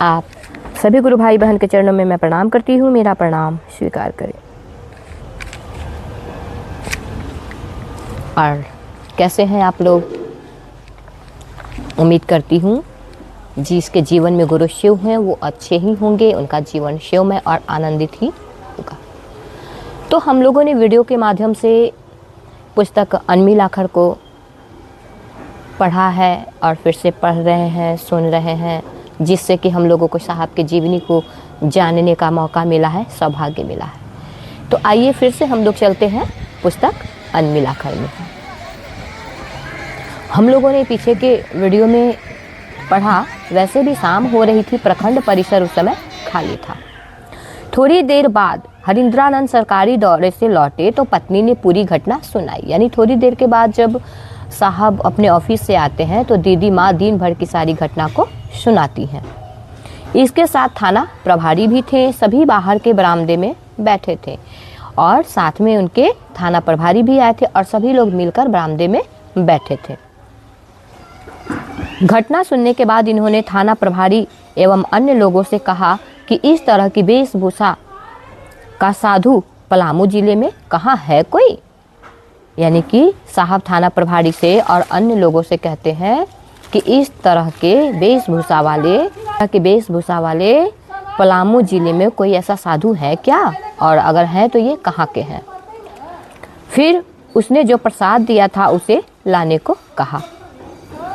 आप सभी गुरु भाई बहन के चरणों में मैं प्रणाम करती हूँ। मेरा प्रणाम स्वीकार करें। और कैसे हैं आप लोग? उम्मीद करती हूँ जिसके जीवन में गुरु शिव हैं वो अच्छे ही होंगे, उनका जीवन शिवमय और आनंदित ही होगा। तो हम लोगों ने वीडियो के माध्यम से पुस्तक अनमिल आखर को पढ़ा है और फिर से पढ़ रहे हैं, सुन रहे हैं, जिससे कि हम लोगों को साहब के जीवनी को जानने का मौका मिला है, सौभाग्य मिला है। तो आइए फिर से हम लोग चलते हैं पुस्तक अनमिल आखर में। हम लोगों ने पीछे के वीडियो में पढ़ा, वैसे भी शाम हो रही थी, प्रखंड परिसर उस समय खाली था। थोड़ी देर बाद हरिंद्रानंद सरकारी दौरे से लौटे तो पत्नी ने पूरी घटना सुनाई। यानी थोड़ी देर के बाद जब साहब अपने ऑफिस से आते हैं तो दीदी माँ दिन भर की सारी घटना को सुनाती हैं। इसके साथ थाना प्रभारी भी थे। सभी बाहर के बरामदे में बैठे थे और साथ में उनके थाना प्रभारी भी आए थे और सभी लोग मिलकर बरामदे में बैठे थे। घटना सुनने के बाद इन्होंने थाना प्रभारी एवं अन्य लोगों से कहा कि इस तरह की वेशभूषा का साधु पलामू जिले में कहाँ है कोई? यानी कि साहब थाना प्रभारी से और अन्य लोगों से कहते हैं कि इस तरह के वेशभूषा वाले पलामू जिले में कोई ऐसा साधु है क्या, और अगर है तो ये कहाँ के हैं? फिर उसने जो प्रसाद दिया था उसे लाने को कहा।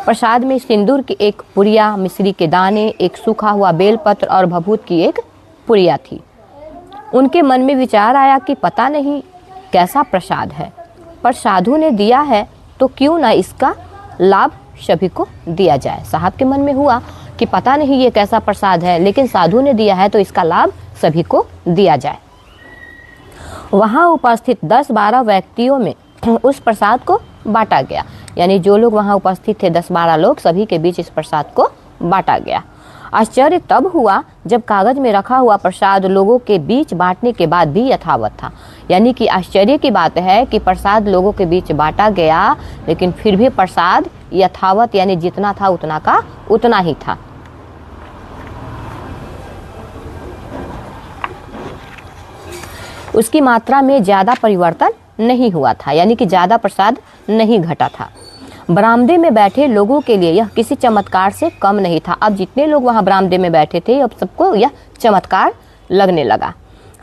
प्रसाद में सिंदूर की एक पुड़िया, मिश्री के दाने, एक सूखा हुआ बेलपत्र और भभूत की एक पुड़िया थी। उनके मन में विचार आया कि पता नहीं कैसा प्रसाद है, पर साधु ने दिया है तो क्यों ना इसका लाभ सभी को दिया जाए। साहब के मन में हुआ कि पता नहीं ये कैसा प्रसाद है, लेकिन साधु ने दिया है तो इसका लाभ सभी को दिया जाए। वहाँ उपस्थित 10-12 व्यक्तियों में उस प्रसाद को बांटा गया। यानी जो लोग वहाँ उपस्थित थे 10-12 लोग, सभी के बीच इस प्रसाद को बांटा गया। आश्चर्य तब हुआ जब कागज में रखा हुआ प्रसाद लोगों के बीच बांटने के बाद भी यथावत था। यानी कि आश्चर्य की बात है कि प्रसाद लोगों के बीच बांटा गया, लेकिन फिर भी प्रसाद यथावत, यानी जितना था उतना का उतना ही था। उसकी मात्रा में ज्यादा परिवर्तन नहीं हुआ था, यानी कि ज्यादा प्रसाद नहीं घटा था। बरामदे में बैठे लोगों के लिए यह किसी चमत्कार से कम नहीं था। अब जितने लोग वहां बरामदे में बैठे थे, अब सबको यह चमत्कार लगने लगा।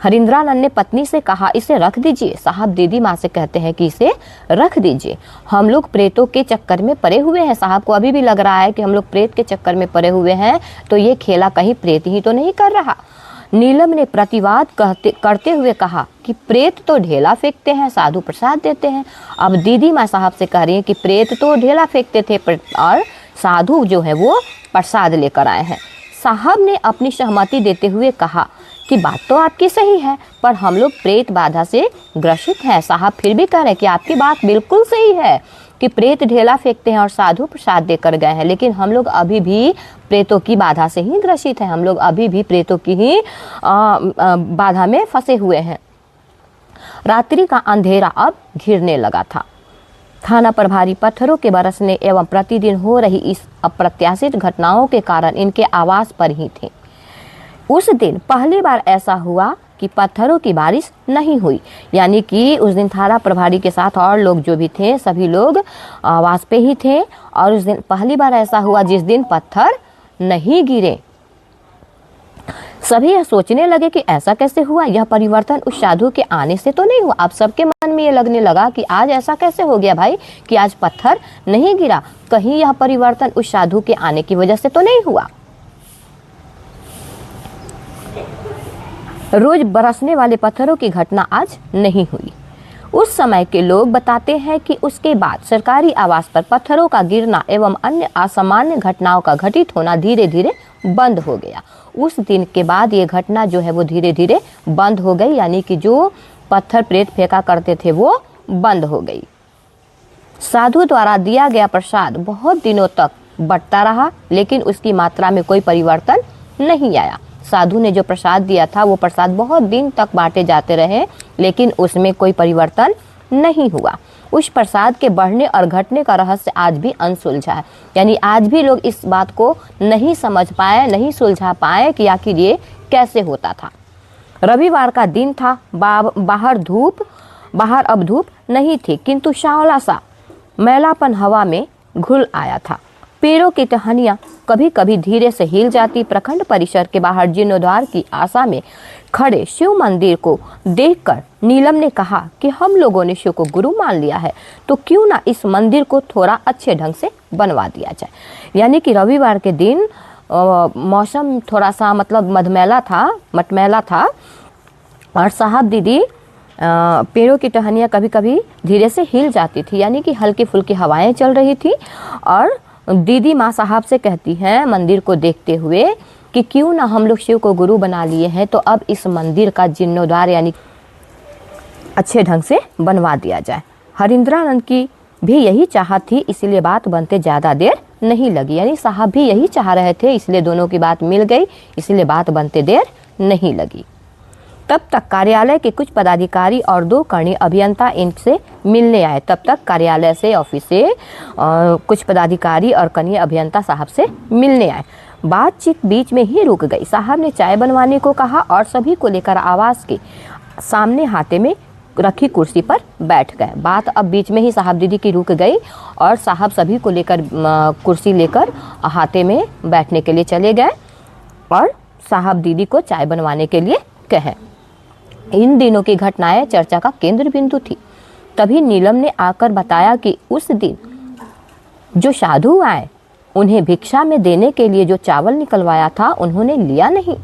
हरिंद्रानंद ने पत्नी से कहा, इसे रख दीजिए। साहब दीदी माँ से कहते हैं कि इसे रख दीजिए, हम लोग प्रेतों के चक्कर में पड़े हुए हैं। साहब को अभी भी लग रहा है कि हम लोग प्रेत के चक्कर में पड़े हुए हैं, तो ये खेला कहीं प्रेत ही तो नहीं कर रहा। नीलम ने प्रतिवाद करते हुए कहा कि प्रेत तो ढेला फेंकते हैं, साधु प्रसाद देते हैं। अब दीदी माँ साहब से कह रही है कि प्रेत तो ढेला फेंकते थे और साधु जो है वो प्रसाद लेकर आए हैं। साहब ने अपनी सहमति देते हुए कहा कि बात तो आपकी सही है, पर हम लोग प्रेत बाधा से ग्रसित हैं। साहब फिर भी कह रहे हैं कि आपकी बात बिल्कुल सही है कि प्रेत ढेला फेंकते हैं और साधु प्रसाद देकर गए हैं, लेकिन हम लोग अभी भी प्रेतों की बाधा से ही ग्रसित हैं। हम लोग अभी भी प्रेतों की ही बाधा में फंसे हुए हैं। रात्रि का अंधेरा अब घिरने लगा था। थाना प्रभारी पत्थरों के बरसने एवं प्रतिदिन हो रही इस अप्रत्याशित घटनाओं के कारण इनके आवास पर ही थे। उस दिन पहली बार ऐसा हुआ कि पत्थरों की बारिश नहीं हुई। यानी कि उस दिन थाना प्रभारी के साथ और लोग जो भी थे, सभी लोग आवास पे ही थे, और उस दिन पहली बार ऐसा हुआ जिस दिन पत्थर नहीं गिरे। सभी यह सोचने लगे कि ऐसा कैसे हुआ, यह परिवर्तन उस साधु के आने से तो नहीं हुआ। अब सबके मन में ये लगने लगा कि आज ऐसा कैसे हो गया भाई कि आज पत्थर नहीं गिरा, कहीं यह परिवर्तन उस साधु के आने की वजह से तो नहीं हुआ। रोज बरसने वाले पत्थरों की घटना आज नहीं हुई। उस समय के लोग बताते हैं कि उसके बाद सरकारी आवास पर पत्थरों का गिरना एवं अन्य असामान्य घटनाओं का घटित होना धीरे धीरे बंद हो गया। उस दिन के बाद ये घटना जो है वो धीरे धीरे बंद हो गई। यानी कि जो पत्थर प्रेत फेंका करते थे वो बंद हो गई। साधु द्वारा दिया गया प्रसाद बहुत दिनों तक बंटता रहा, लेकिन उसकी मात्रा में कोई परिवर्तन नहीं आया। साधु ने जो प्रसाद दिया था वो प्रसाद बहुत दिन तक बांटे जाते रहे, लेकिन उसमें कोई परिवर्तन नहीं हुआ। उस प्रसाद के बढ़ने और घटने का रहस्य आज भी अनसुलझा है। यानी आज भी लोग इस बात को नहीं समझ पाए, नहीं सुलझा पाए कि आखिर ये कैसे होता था। रविवार का दिन था, बाहर अब धूप नहीं थी, किंतु सांवला सा मैलापन हवा में घुल आया था। पेड़ों की टहनियाँ कभी कभी धीरे से हिल जाती। प्रखंड परिसर के बाहर जीर्णोद्धार की आशा में खड़े शिव मंदिर को देखकर नीलम ने कहा कि हम लोगों ने शिव को गुरु मान लिया है, तो क्यों ना इस मंदिर को थोड़ा अच्छे ढंग से बनवा दिया जाए। यानी कि रविवार के दिन मौसम थोड़ा सा मतलब मटमैला था और साहब दीदी पेड़ों की टहनियाँ कभी कभी धीरे से हिल जाती थी, यानी कि हल्की फुल्की हवाएं चल रही थी। और दीदी माँ साहब से कहती हैं मंदिर को देखते हुए कि क्यों ना हम लोग शिव को गुरु बना लिए हैं, तो अब इस मंदिर का जीर्णोद्धार यानी अच्छे ढंग से बनवा दिया जाए। हरिंद्रानंद की भी यही चाहत थी, इसलिए बात बनते ज़्यादा देर नहीं लगी। यानी साहब भी यही चाह रहे थे, इसलिए दोनों की बात मिल गई, इसलिए बात बनते देर नहीं लगी। तब तक कार्यालय के कुछ पदाधिकारी और 2 कनीय अभियंता इनसे मिलने आए। तब तक कार्यालय से, ऑफिस से कुछ पदाधिकारी और कनीय अभियंता साहब से मिलने आए। बातचीत बीच में ही रुक गई। साहब ने चाय बनवाने को कहा और सभी को लेकर आवास के सामने हाथे में रखी कुर्सी पर बैठ गए। बात अब बीच में ही साहब दीदी की रुक गई और साहब सभी को लेकर कुर्सी लेकर हाथे में बैठने के लिए चले गए और साहब दीदी को चाय बनवाने के लिए कहे। इन दिनों की घटनाएं चर्चा का केंद्र बिंदु थी। तभी नीलम ने आकर बताया कि उस दिन जो साधु आए उन्हें भिक्षा में देने के लिए जो चावल निकलवाया था उन्होंने लिया नहीं।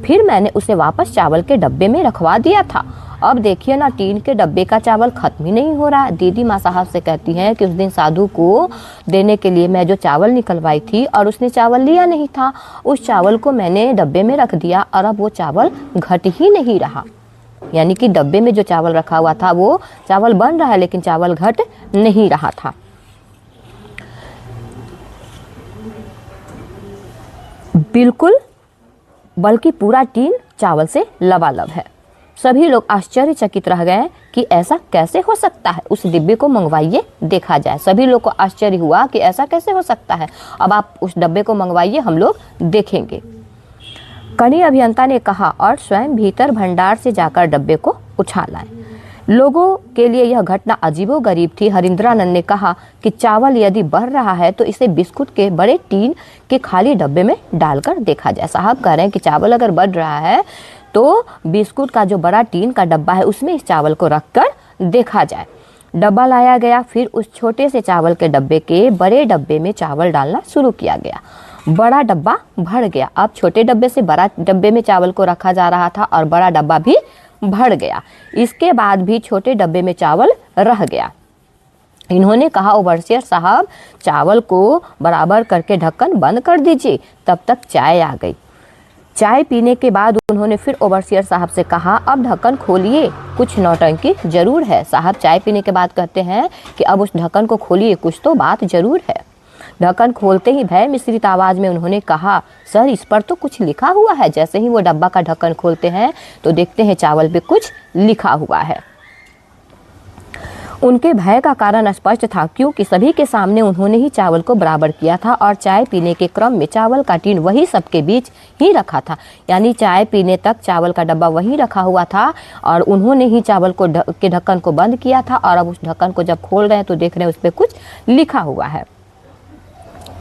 फिर मैंने उसे वापस चावल के डब्बे में रखवा दिया था। अब देखिए ना, टीन के डब्बे का चावल खत्म ही नहीं हो रहा है। दीदी माँ साहब से कहती हैं कि उस दिन साधु को देने के लिए मैं जो चावल निकलवाई थी और उसने चावल लिया नहीं था, उस चावल को मैंने डब्बे में रख दिया और अब वो चावल घट ही नहीं रहा। यानी कि डब्बे में जो चावल रखा हुआ था वो चावल बन रहा है लेकिन चावल घट नहीं रहा था। बिल्कुल, बल्कि पूरा टीन चावल से लबालब है। सभी लोग आश्चर्यचकित रह गए कि ऐसा कैसे हो सकता है, उस डिब्बे को मंगवाइए देखा जाए। सभी लोग को आश्चर्य हुआ कि ऐसा कैसे हो सकता है, अब आप उस डब्बे को मंगवाइए, हम लोग देखेंगे। कनीय अभियंता ने कहा और स्वयं भीतर भंडार से जाकर डब्बे को उठा लाए। लोगों के लिए यह घटना अजीबोगरीब थी। हरिंद्रानंद ने कहा कि चावल यदि बढ़ रहा है तो इसे बिस्कुट के बड़े टीन के खाली डब्बे में डालकर देखा जाए। साहब कह रहे हैं कि चावल अगर बढ़ रहा है तो बिस्कुट का जो बड़ा टीन का डब्बा है उसमें इस चावल को रखकर देखा जाए। डब्बा लाया गया, फिर उस छोटे से चावल के डब्बे के बड़े डब्बे में चावल डालना शुरू किया गया। बड़ा डब्बा भर गया। अब छोटे डब्बे से बड़ा डब्बे में चावल को रखा जा रहा था और बड़ा डब्बा भी भर गया। इसके बाद भी छोटे डब्बे में चावल रह गया। इन्होंने कहा, ओवरसियर साहब चावल को बराबर करके ढक्कन बंद कर दीजिए। तब तक चाय आ गई। चाय पीने के बाद उन्होंने फिर ओवरसियर साहब से कहा, अब ढक्कन खोलिए, कुछ नौटंकी जरूर है। साहब चाय पीने के बाद कहते हैं कि अब उस ढक्कन को खोलिए, कुछ तो बात जरूर है। ढक्कन खोलते ही भय मिश्रित आवाज में उन्होंने कहा, सर इस पर तो कुछ लिखा हुआ है। जैसे ही वो डब्बा का ढक्कन खोलते हैं तो देखते हैं चावल पे कुछ लिखा हुआ है। उनके भय का कारण स्पष्ट था, क्योंकि सभी के सामने उन्होंने ही चावल को बराबर किया था और चाय पीने के क्रम में चावल का टीन वही सबके बीच ही रखा था। यानी चाय पीने तक चावल का डब्बा वही रखा हुआ था और उन्होंने ही चावल को के ढक्कन को बंद किया था और अब उस ढक्कन को जब खोल रहे हैं तो देख रहे हैं उस पर कुछ लिखा हुआ है।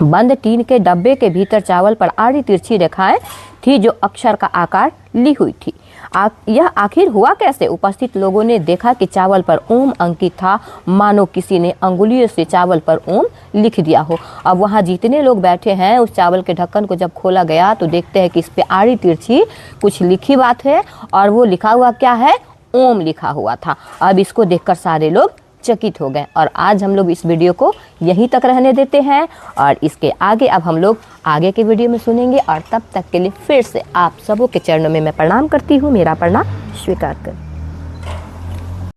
बंद टीन के डब्बे के भीतर चावल पर आड़ी तिरछी रेखाएं थी जो अक्षर का आकार ली हुई थी। यह आखिर हुआ कैसे? उपस्थित लोगों ने देखा कि चावल पर ओम अंकित था, मानो किसी ने अंगुलियों से चावल पर ओम लिख दिया हो। अब वहाँ जितने लोग बैठे हैं उस चावल के ढक्कन को जब खोला गया तो देखते हैं कि इस पे आड़ी तिरछी कुछ लिखी बात है और वो लिखा हुआ क्या है? ओम लिखा हुआ था। अब इसको देखकर सारे लोग चकित हो गए और आज हम लोग इस वीडियो को यहीं तक रहने देते हैं और इसके आगे अब हम लोग आगे के वीडियो में सुनेंगे। और तब तक के लिए फिर से आप सबों के चरणों में मैं प्रणाम करती हूँ। मेरा प्रणाम स्वीकार करें।